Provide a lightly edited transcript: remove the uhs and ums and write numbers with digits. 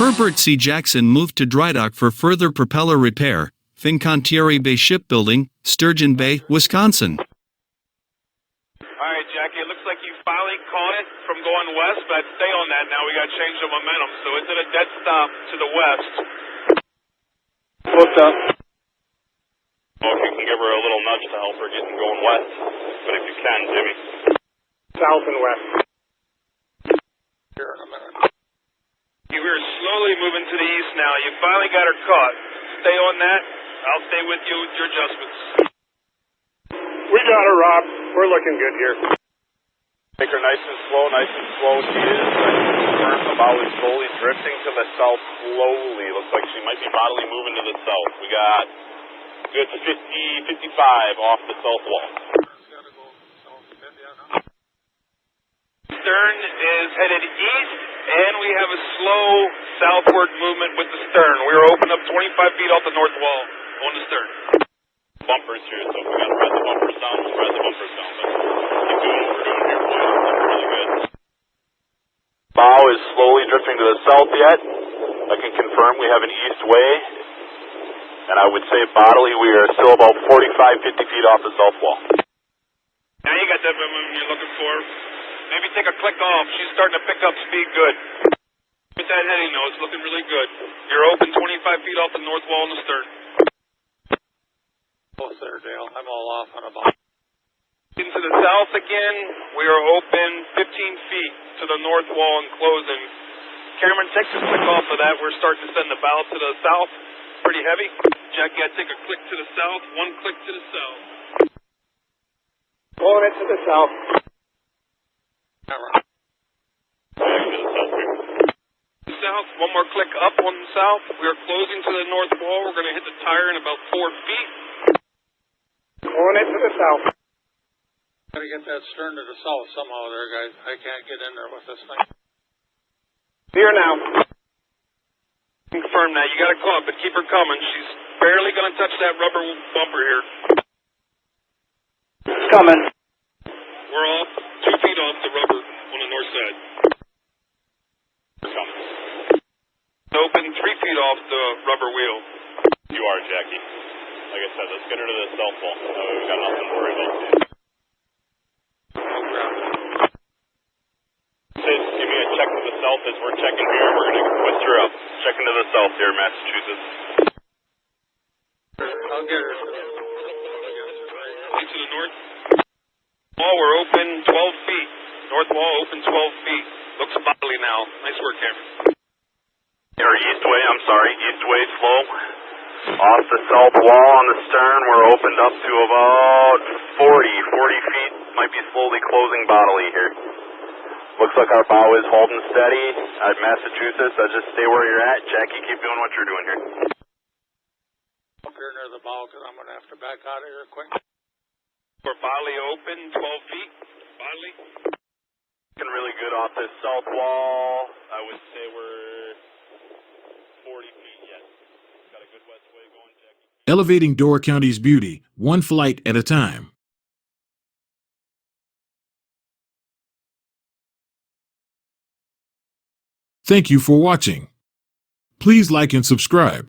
Herbert C. Jackson moved to Drydock for further propeller repair, Fincantieri Bay Shipbuilding, Sturgeon Bay, Wisconsin. Alright, Jackie, it looks like you finally caught it from going west, but I'd stay on that now. We got to change the momentum. So it's at a dead stop to the west. Hooked up. Well, if you can give her a little nudge to help her getting going west. But if you can, Jimmy. South and west. Here in a minute. We're slowly moving to the east now. You finally got her caught. Stay on that. I'll stay with you with your adjustments. We got her, Rob. We're looking good here. Take her nice and slow she is. I can confirm the bow is slowly drifting to the south slowly. Looks like she might be bodily moving to the south. We got good 50, 55 off the south wall. Stern is headed east, and we have a slow southward movement with the stern. We are open up 25 feet off the north wall on the stern. Bumpers here, so if we got to ride the bumpers down, we'll ride the bumpers down. But keep doing what we're doing here, boys. It's looking really good. Bow is slowly drifting to the south yet. I can confirm we have an east way, and I would say bodily we are still about 45, 50 feet off the south wall. Now you got that momentum you're looking for. Maybe take a click off. She's starting to pick up speed good. With that heading, though, it's looking really good. You're open 25 feet off the north wall on the stern. Close there, Dale. I'm all off on a bow. Into the south again, we are open 15 feet to the north wall and closing. Cameron, take a click off of that. We're starting to send the bow to the south. Pretty heavy. Jack, you got to take a click to the south, one click to the south. Pulling it to the south. South, one more click up on the south. We are closing to the north wall. We're going to hit the tire in about 4 feet. Pulling it to the south. Gotta get that stern to the south somehow there, guys. I can't get in there with this thing. Here now. Confirm that. You got it caught, but keep her coming. She's barely going to touch that rubber bumper here. It's coming. We're off 2 feet off the rubber on the north side. We're coming. Open 3 feet off the rubber wheel. You are, Jackie. Like I said, let's get her to the south wall. We've got nothing to worry about. Sid, give me a check to the south as we're checking here. We're going to twist her up. Checking to the south here, Massachusetts. I'll get her. To the north. Wall, we're open 12 feet. North wall open 12 feet. Looks bodily now. Nice work, Cameron. Or east way, I'm sorry. East way, slow. Off the south wall on the stern, we're opened up to about 40 feet. Might be slowly closing bodily here. Looks like our bow is holding steady. At Massachusetts, just stay where you're at. Jackie, keep doing what you're doing here. Up here near the bow because I'm going to have to back out of here quick. We're bodily open, 12 feet. Bodily. Looking really good off this south wall. I would say we're 40 feet yet. Got a good west way going, Jackie. Elevating Door County's beauty, one flight at a time. Thank you for watching. Please like and subscribe.